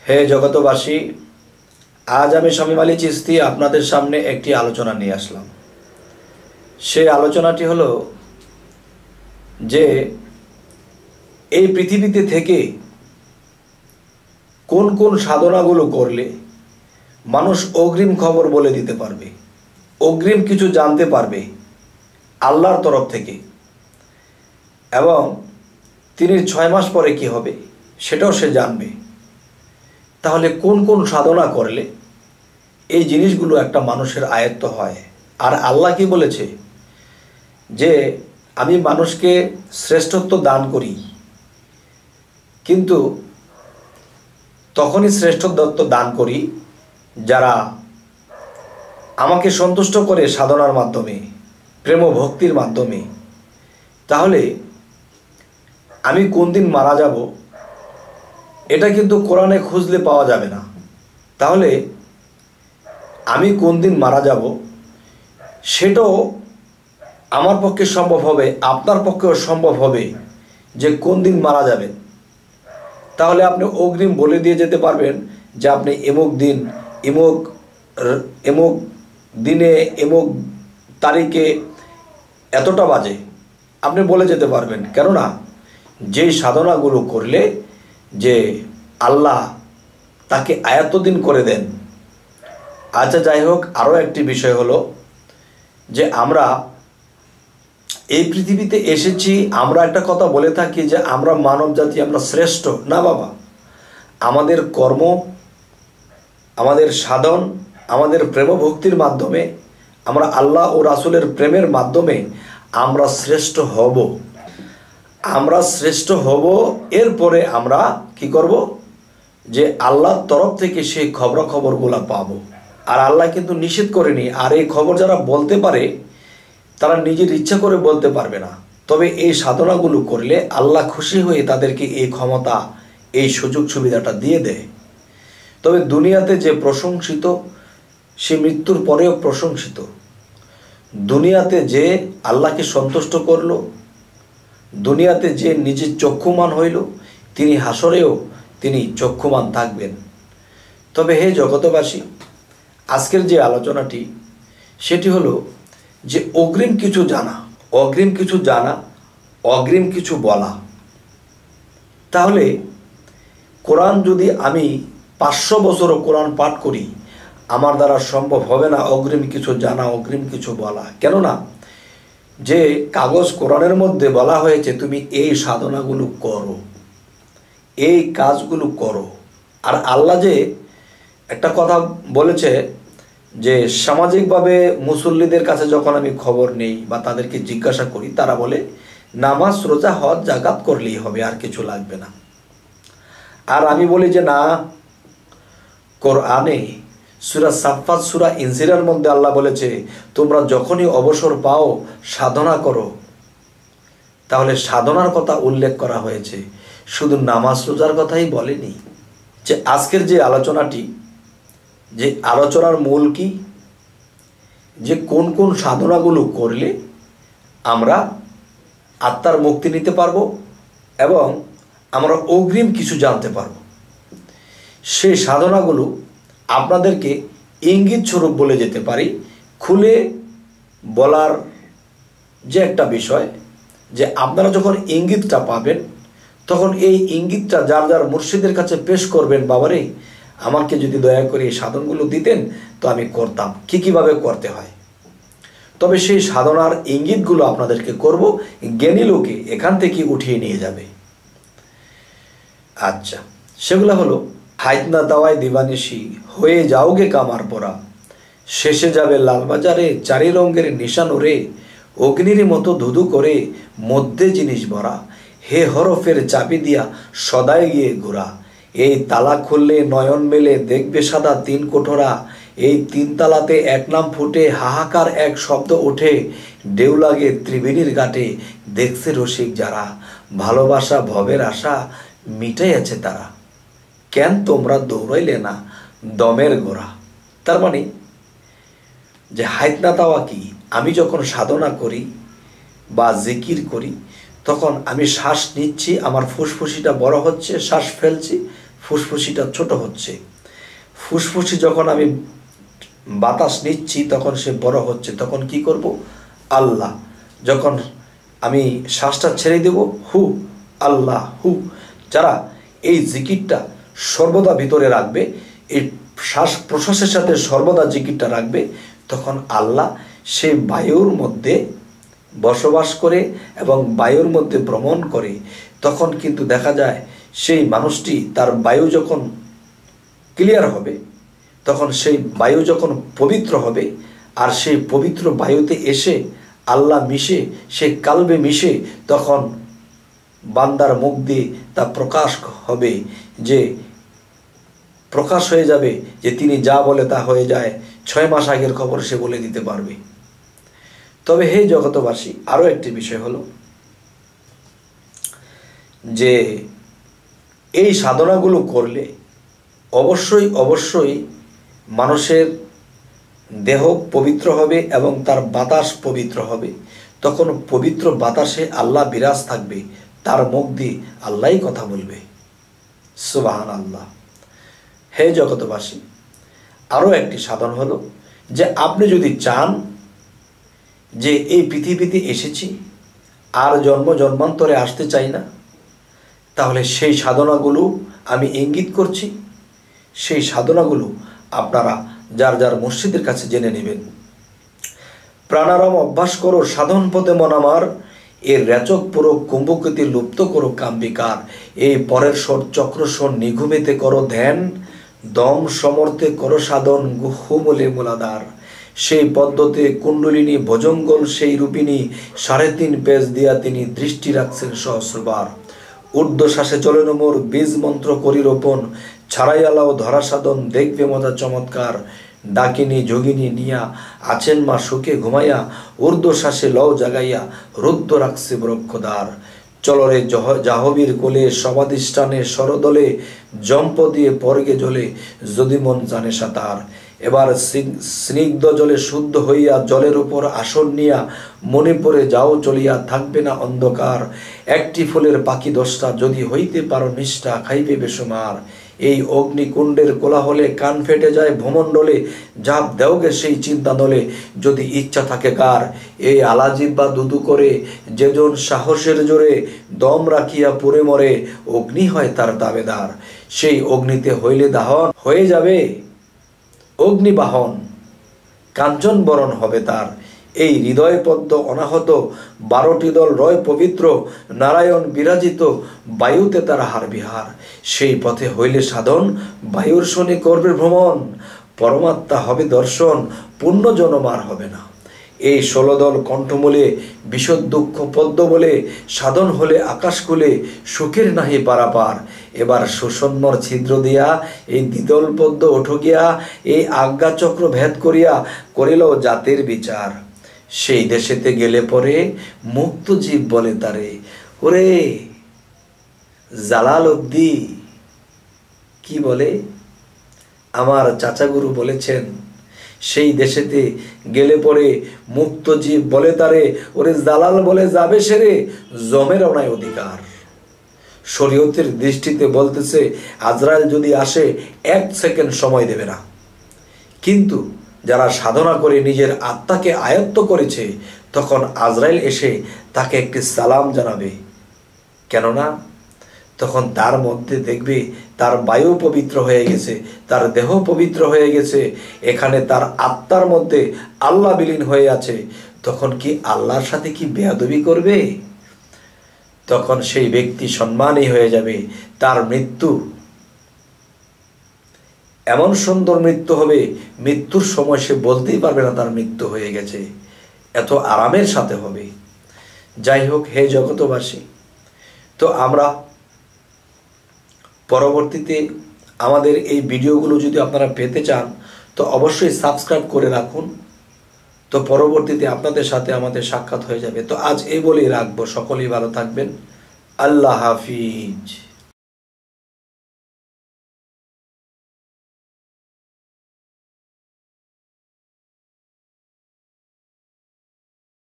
হে জগতবাসী, আজ আমি শামীম আলী চিশতি আপনাদের সামনে একটি আলোচনা নিয়ে আসলাম। সেই আলোচনাটি হলো যে এই পৃথিবীতে থেকে কোন কোন সাধনাগুলো করলে মানুষ অগ্রিম খবর বলে দিতে পারবে, অগ্রিম কিছু জানতে পারবে আল্লাহর তরফ থেকে, এবং তিনি 6 মাস পরে কি হবে সেটাও সে জানবে। তাহলে কোন কোন সাধনা করলে এই জিনিসগুলো একটা মানুষের আয়ত্ত হয়? আর আল্লাহ কি বলেছে যে আমি মানুষকে শ্রেষ্ঠত্ব দান করি, কিন্তু তখনই শ্রেষ্ঠত্ব দান করি যারা আমাকে সন্তুষ্ট করে সাধনার মাধ্যমে, প্রেম ও ভক্তির মাধ্যমে। তাহলে আমি কোন দিন মারা যাব এটা কিন্তু কোরআনে খুঁজলে পাওয়া যাবে না। তাহলে আমি কোন দিন মারা যাব সেটাও আমার পক্ষে সম্ভব হবে, আপনার পক্ষেও সম্ভব হবে যে কোন দিন মারা যাবেন। তাহলে আপনি অগ্রিম বলে দিয়ে যেতে পারবেন যে আপনি এমুক দিন, এমুক দিনে, এমুক তারিখে এতটা বাজে আপনি বলে যেতে পারবেন। কেননা যেই সাধনাগুলো করলে যে আল্লাহ তাকে আয়াতদিন করে দেন। আচ্ছা, যাই হোক, আরও একটি বিষয় হলো যে আমরা এই পৃথিবীতে এসেছি, আমরা একটা কথা বলে থাকি যে আমরা মানব জাতি, আমরা শ্রেষ্ঠ। না বাবা, আমাদের কর্ম, আমাদের সাধন, আমাদের প্রেম ভক্তির মাধ্যমে, আমরা আল্লাহ ও রাসূলের প্রেমের মাধ্যমে আমরা শ্রেষ্ঠ হব। আমরা শ্রেষ্ঠ হব, এরপরে আমরা কি করব যে আল্লাহর তরফ থেকে সেই খবরগুলো পাবো। আর আল্লাহ কিন্তু নিষেধ করেনি। আর এই খবর যারা বলতে পারে তারা নিজের ইচ্ছা করে বলতে পারবে না, তবে এই সাধনাগুলো করলে আল্লাহ খুশি হয়ে তাদেরকে এই ক্ষমতা, এই সুযোগ সুবিধাটা দিয়ে দেয়। তবে দুনিয়াতে যে প্রশংসিত সে মৃত্যুর পরেও প্রশংসিত। দুনিয়াতে যে আল্লাহকে সন্তুষ্ট করল, দুনিয়াতে যে নিজের চক্ষুমান হইল, তিনি হাসরেও তিনি চক্ষুমান থাকবেন। তবে হে জগতবাসী, আজকের যে আলোচনাটি সেটি হলো যে অগ্রিম কিছু জানা, অগ্রিম কিছু জানা, অগ্রিম কিছু বলা। তাহলে কোরআন যদি আমি 500 বছরও কোরআন পাঠ করি, আমার দ্বারা সম্ভব হবে না অগ্রিম কিছু জানা, অগ্রিম কিছু বলা। কেননা যে কাগজ কোরআনের মধ্যে বলা হয়েছে তুমি এই সাধনাগুলো করো, এই কাজগুলো করো। আর আল্লাহ যে একটা কথা বলেছে যে সামাজিকভাবে মুসল্লিদের কাছে যখন আমি খবর নেই বা তাদেরকে জিজ্ঞাসা করি, তারা বলে নামাজ, রোজা, হজ, জাকাত করলেই হবে, আর কিছু লাগবে না। আর আমি বলি যে না, কোরআনে সূরা সাফফাত, সূরা ইনসিরার মধ্যে আল্লাহ বলেছে তোমরা যখনই অবসর পাও সাধনা করো। তাহলে সাধনার কথা উল্লেখ করা হয়েছে, শুধু নামাজ রোজার কথাই বলেনি। যে আজকের যে আলোচনাটি, যে আলোচনার মূল কি, যে কোন কোন সাধনাগুলো করলে আমরা আত্মার মুক্তি নিতে পারবো এবং আমরা অগ্রিম কিছু জানতে পারবো। সেই সাধনাগুলো আপনাদেরকে ইঙ্গিত স্বরূপ বলে যেতে পারি। খুলে বলার যে একটা বিষয়, যে আপনারা যখন ইঙ্গিতটা পাবেন তখন এই ইঙ্গিতটা যার যার মুর্শিদের কাছে পেশ করবেন, বাবারে আমাকে যদি দয়া করে এই সাধনগুলো দিতেন তো আমি করতাম, কীভাবে করতে হয়। তবে সেই সাধনার ইঙ্গিতগুলো আপনাদেরকে করব, জ্ঞানী লোকে এখান থেকে উঠিয়ে নিয়ে যাবে। আচ্ছা, সেগুলো হলো হাইতনা দাওয়ায় দিবানিশি, হয়ে যাওগে কামার পরা, শেষে যাবে লালবাজারে, 4 রঙের নিশানো রে, অগ্নির মতো ধুধু করে মধ্যে জিনিস ভরা, হে হরফের চাবি দিয়া সদায় গিয়ে ঘোরা, এই তালা খুললে নয়ন মেলে দেখবে সাদা 3 কোঠরা, এই 3 তালাতে 1 নাম ফুটে, হাহাকার এক শব্দ ওঠে, ঢেউ লাগে ত্রিবেণীর ঘাটে, দেখছে রসিক যারা, ভালোবাসা ভবের আশা মিটাই আছে তারা, কেন তোমরা দৌড়াইলে না দমের গোড়া। তার মানে যে হাইতনা তাওয়া কি, আমি যখন সাধনা করি বা জিকির করি তখন আমি শ্বাস নিচ্ছি, আমার ফুসফুসিটা বড় হচ্ছে, শ্বাস ফেলছি, ফুসফুসিটা ছোট হচ্ছে। ফুসফুসি যখন আমি বাতাস নিচ্ছি তখন সে বড় হচ্ছে। তখন কি করব? আল্লাহ। যখন আমি শ্বাসটা ছেড়ে দেব, হু আল্লাহ হু। যারা এই জিকিরটা সর্বদা ভিতরে রাখবে, এই শ্বাস প্রশ্বাসের সাথে সর্বদা জিকিরটা রাখবে, তখন আল্লাহ সেই বায়ুর মধ্যে বসবাস করে এবং বায়ুর মধ্যে ভ্রমণ করে। তখন কিন্তু দেখা যায় সেই মানুষটি, তার বায়ু যখন ক্লিয়ার হবে, তখন সেই বায়ু যখন পবিত্র হবে, আর সেই পবিত্র বায়ুতে এসে আল্লাহ মিশে, সে কালবে মিশে, তখন বান্দার মুখ দিয়ে তা প্রকাশ হবে, যে প্রকাশ হয়ে যাবে যে তিনি যা বলে তা হয়ে যায়। 6 মাস আগের খবর সে বলে দিতে পারবে। তবে হে জগতবাসী, আরও একটি বিষয় হলো যে এই সাধনাগুলো করলে অবশ্যই অবশ্যই মানুষের দেহ পবিত্র হবে এবং তার বাতাস পবিত্র হবে। তখন পবিত্র বাতাসে আল্লাহ বিরাজ থাকবে, তার মুখ দিয়ে আল্লাহই কথা বলবে। সুবহান আল্লাহ। হে জগতবাসী, আরও একটি সাধন হলো যে আপনি যদি চান যে এই পৃথিবীতে এসেছি, আর জন্ম জন্মান্তরে আসতে চাই না, তাহলে সেই সাধনাগুলো আমি ইঙ্গিত করছি। সেই সাধনাগুলো আপনারা যার যার মসজিদের কাছে জেনে নেবেন। প্রাণারাম অভ্যাস করো সাধন পথে মন আমার, এর রেচক পুরো কুম্ভকৃতি লুপ্ত করো কাম্বিকার। এই পরের স্বর চক্রস্বর নিঘুমেতে করো ধ্যান, দম সমর্থে করো সাধন গুহ্যমূলে মূলাধার। সেই পদ্ধতি কুণ্ডলিনী ভজঙ্গল সেই রূপিণী, 3.5 পেজ দিয়া তিনি দৃষ্টি রাখছেন সহস্রবার। ঊর্ধ্বশ্বাসে চলে মোর বীজ মন্ত্র করি রোপণ, ছাড়াইয়ালাও ধরা সাধন দেখবে মজা চমৎকার। ডাকিনী যোগিনী নিয়া আছেন মা সুখে ঘুমাইয়া, ঊর্ধ্বশ্বাসে লও জাগাইয়া রুদ্ধ রাখছে ব্রক্ষদ্বার। চলরে জাহবীর কোলে সমাধিষ্ঠানে সরদলে, জম্প দিয়ে পর্গে জলে যদি মন জানে সাঁতার। এবার স্নিগ্ধ জলে শুদ্ধ হইয়া জলের উপর আসন নিয়া, মনে পড়ে যাও চলিয়া থাকবে না অন্ধকার। একটি ফুলের পাখি 10টা যদি হইতে পারো নিষ্ঠা, খাইবে বেসুমার। এই অগ্নিকুণ্ডের কোলাহলে কান ফেটে যায় ভূমণ্ডলে, ঝাঁপ দেওগে সেই চিন্তা দলে যদি ইচ্ছা থাকে কার। এই আলাজিব্বা দুদু করে যেজন সাহসের জোরে, দম রাখিয়া পুরে মরে অগ্নি হয় তার দাবেদার। সেই অগ্নিতে হইলে দাহন হয়ে যাবে অগ্নিবাহন, কাঞ্চন বরণ হবে তার। এই হৃদয় পদ্ম অনাহত 12টি দল রয় পবিত্র, নারায়ণ বিরাজিত বায়ুতে তার হার বিহার। সেই পথে হইলে সাধন বায়ুর শনি করবে ভ্রমণ, পরমাত্মা হবে দর্শন পুণ্য জনমার হবে না। এই 16 দল কণ্ঠমূলে বিষদ দুঃখ পদ্ম বলে, সাধন হলে আকাশ খুলে সুখের নাহি পারাপার। এবার সুষন্নর ছিদ্র দিয়া এই দ্বিদল পদ্ম ওঠো গিয়া, এই আজ্ঞাচক্র ভেদ করিয়া করিল জাতের বিচার। সেই দেশেতে গেলে পরে মুক্ত জীব বলে তারে, ওরে জালাল অব্দি কি বলে? আমার চাচাগুরু বলেছেন, সেই দেশেতে গেলে পরে মুক্ত জীব বলে তারে, ওরে জালাল বলে যাবে সেরে জমের অনায় অধিকার। শরীয়তের দৃষ্টিতে বলতেছে আজরাইল যদি আসে 1 সেকেন্ড সময় দেবে না, কিন্তু যারা সাধনা করে নিজের আত্মাকে আয়ত্ত করেছে, তখন আজরাইল এসে তাকে একটি সালাম জানাবে। কেননা তখন তার মধ্যে দেখবে তার বায়ু পবিত্র হয়ে গেছে, তার দেহ পবিত্র হয়ে গেছে, এখানে তার আত্মার মধ্যে আল্লাহ বিলীন হয়ে আছে। তখন কি আল্লাহর সাথে কি বেয়াদবি করবে? তখন সেই ব্যক্তি সম্মানী হয়ে যাবে। তার মৃত্যু এমন সুন্দর মৃত্যু হবে, মৃত্যুর সময় সে বলতেই পারবে না তার মৃত্যু হয়ে গেছে, এত আরামের সাথে হবে। যাই হোক, হে জগতবাসী, তো আমরা পরবর্তীতে আমাদের এই ভিডিওগুলো যদি আপনারা পেতে চান, তো অবশ্যই সাবস্ক্রাইব করে রাখুন। তো পরবর্তীতে আপনাদের সাথে আমাদের সাক্ষাৎ হয়ে যাবে। তো আজ এই বলেই রাখবো, সকলেই ভালো থাকবেন। আল্লাহ হাফিজ।